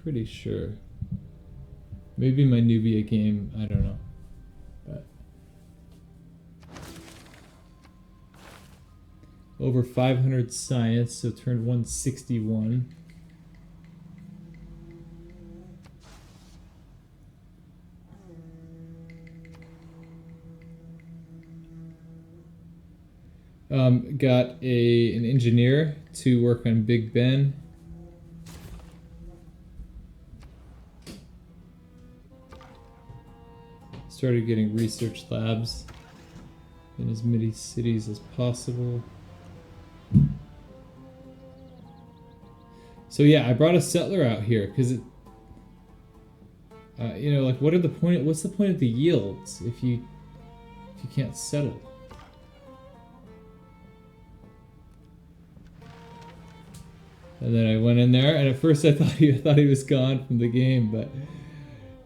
Pretty sure. Maybe my Nubia game, I don't know. But over 500 science, so turned 161. Got an engineer to work on Big Ben. Started getting research labs in as many cities as possible. So yeah, I brought a settler out here because it, you know, like what's the point of the yields if you can't settle? And then I went in there, and at first I thought he was gone from the game, but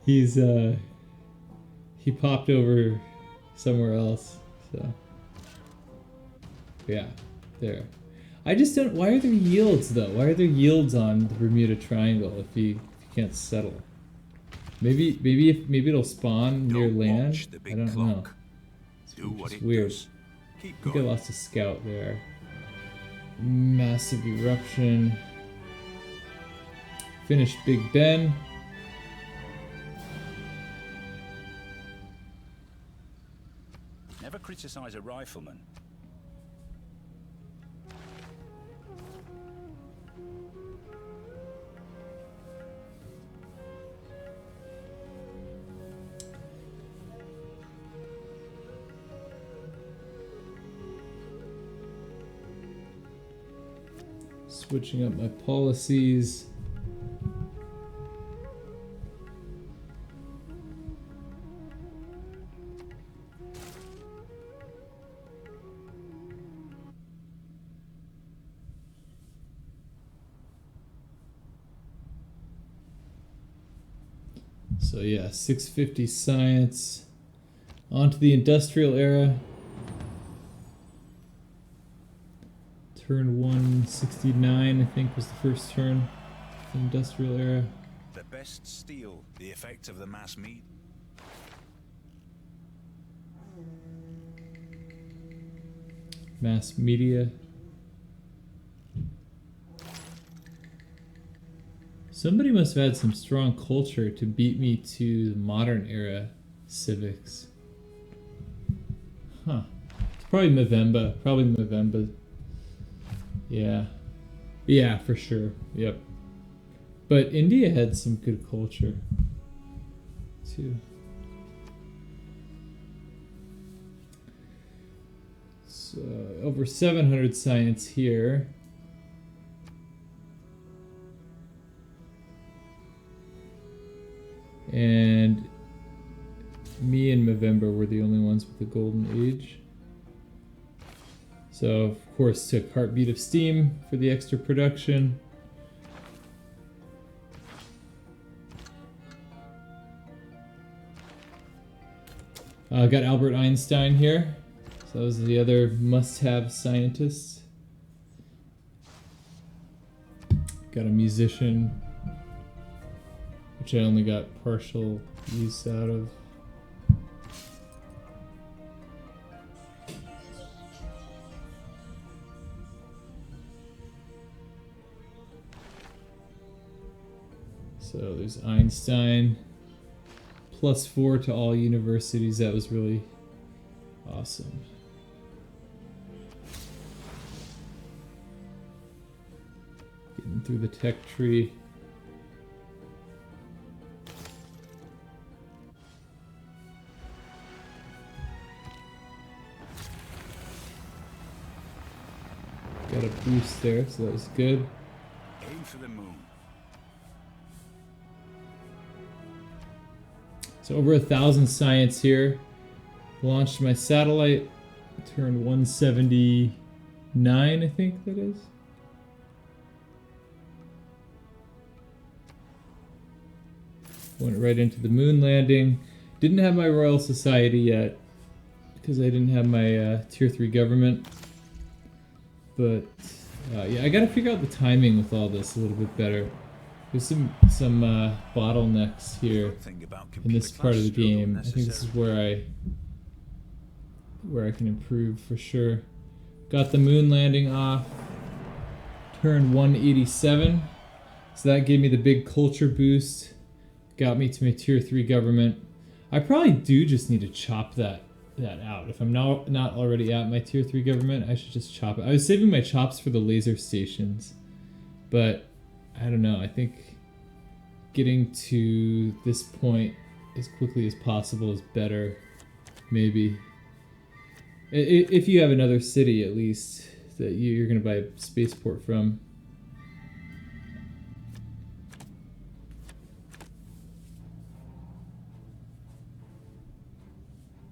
he popped over somewhere else. So yeah, there. I just don't. Why are there yields though? Why are there yields on the Bermuda Triangle if you can't settle? Maybe it'll spawn near Don't land. watch the big I don't know. clock. Do It's what just it weird. does. Keep I think I going. lost a scout there. Massive eruption. Finished Big Ben. Never criticize a rifleman. Switching up my policies. So yeah, 650 science. Onto the industrial era. Turn 169, I think, was the first turn. The industrial era. The best steel, the effect of the mass meat. Mass media. Somebody must have had some strong culture to beat me to the modern era civics. Huh. It's probably Movember. Probably Movember. Yeah. Yeah, for sure. Yep. But India had some good culture too. So over 700 science here. And me and Movember were the only ones with the golden age. So of course took Heartbeat of Steam for the extra production. Got Albert Einstein here. So that was the other must-have scientist. Got a musician, which I only got partial use out of. So there's Einstein. +4 to all universities. That was really awesome. Getting through the tech tree. Got a boost there, so that was good. Aim for the moon. So over 1,000 science here. Launched my satellite. Turned 179, I think that is. Went right into the moon landing. Didn't have my Royal Society yet because I didn't have my Tier 3 government. But yeah, I gotta figure out the timing with all this a little bit better. There's some bottlenecks here in this part of the game. I think this is where I can improve for sure. Got the moon landing off. Turn 187. So that gave me the big culture boost. Got me to my Tier 3 government. I probably do just need to chop that out. If I'm not already at my Tier 3 government, I should just chop it. I was saving my chops for the laser stations. But I don't know. I think getting to this point as quickly as possible is better. Maybe. If you have another city, at least, that you're going to buy a spaceport from.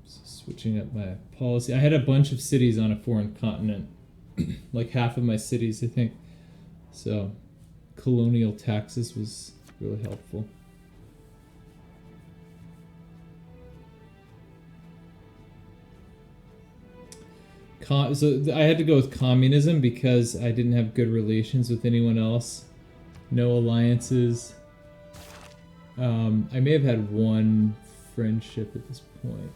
So switching up my policy. I had a bunch of cities on a foreign continent. Like half of my cities, I think. So colonial taxes was really helpful. I had to go with communism because I didn't have good relations with anyone else. No alliances. I may have had one friendship at this point.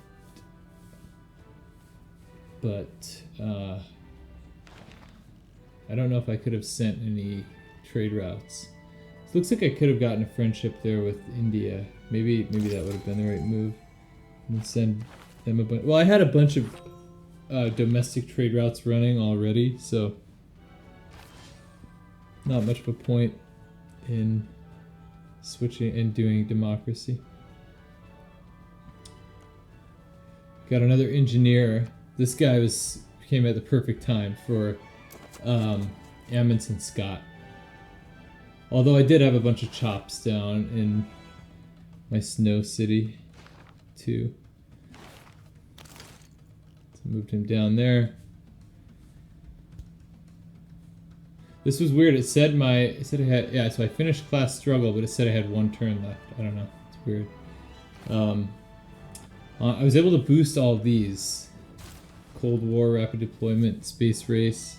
But I don't know if I could have sent any trade routes. It looks like I could have gotten a friendship there with India. Maybe that would have been the right move. And send them a bunch. Well, I had a bunch of domestic trade routes running already, so not much of a point in switching and doing democracy. Got another engineer. This guy came at the perfect time for Amundsen Scott. Although I did have a bunch of chops down in my snow city too. So moved him down there. This was weird. It said I had, yeah, so I finished class struggle, but it said I had one turn left. I don't know. It's weird. I was able to boost all these. Cold War, Rapid Deployment, Space Race.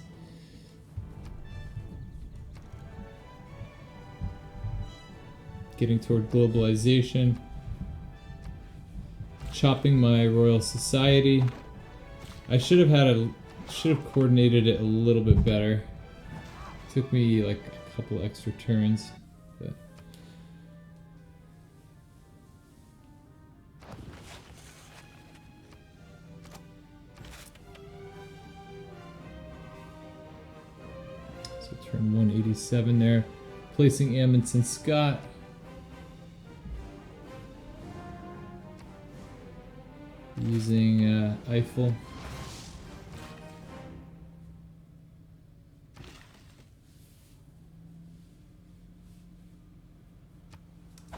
Getting toward globalization. Chopping my Royal Society. I should have coordinated it a little bit better. Took me like a couple extra turns. But so turn 187 there. Placing Amundsen Scott. Using Eiffel.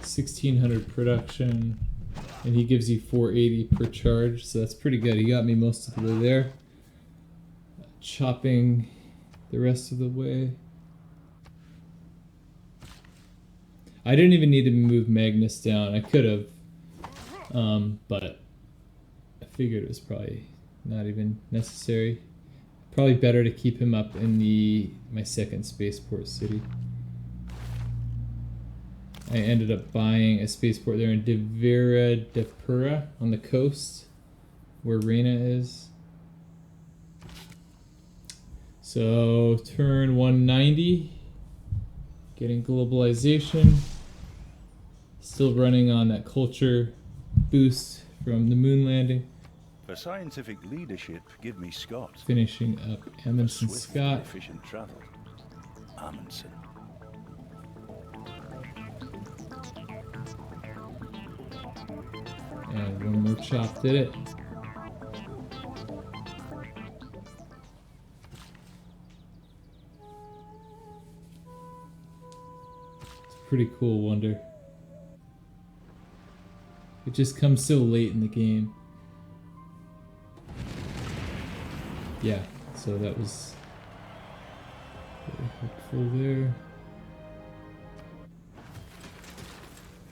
$1,600 production, and he gives you 480 per charge, so that's pretty good. He got me most of the way there. Chopping the rest of the way. I didn't even need to move Magnus down. I could have, but I figured it was probably not even necessary. Probably better to keep him up in my second spaceport city. I ended up buying a spaceport there in Deviradipura on the coast, where Reina is. So turn 190, getting globalization. Still running on that culture boost from the moon landing. For scientific leadership, give me Scott. Finishing up Amundsen Swift, Scott. efficient travel. Amundsen. And one more chop did it. It's a pretty cool wonder. It just comes so late in the game. Yeah, so that was very helpful there.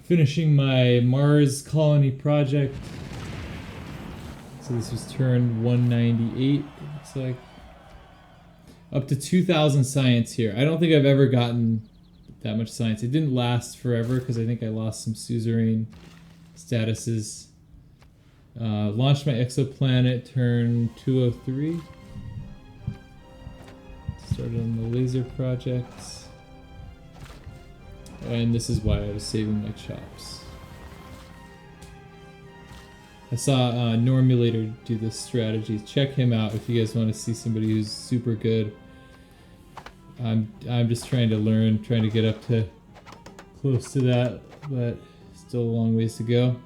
Finishing my Mars colony project. So this was turn 198, it looks like. Up to 2,000 science here. I don't think I've ever gotten that much science. It didn't last forever because I think I lost some suzerain statuses. Launched my exoplanet, turn 203. Started on the laser projects. And this is why I was saving my chops. I saw Normulator do this strategy. Check him out if you guys want to see somebody who's super good. I'm just trying to learn, trying to get up to close to that, but still a long ways to go.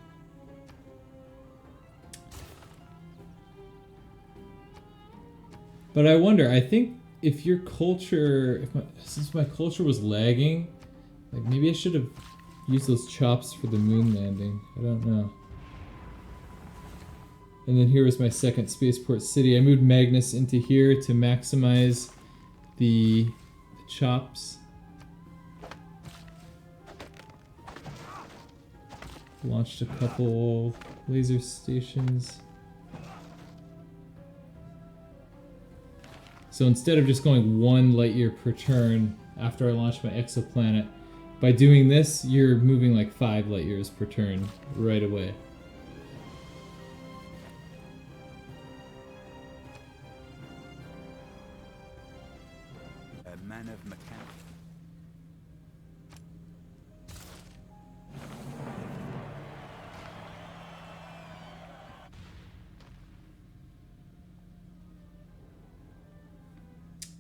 But I wonder, I think if your culture, since my culture was lagging, like maybe I should have used those chops for the moon landing. I don't know. And then here was my second spaceport city. I moved Magnus into here to maximize the chops. Launched a couple laser stations. So instead of just going 1 light year per turn after I launch my exoplanet, by doing this, you're moving like 5 light years per turn right away. A man of mechanics.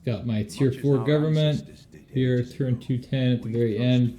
Got my tier 4 government here, turn 210 at the very end.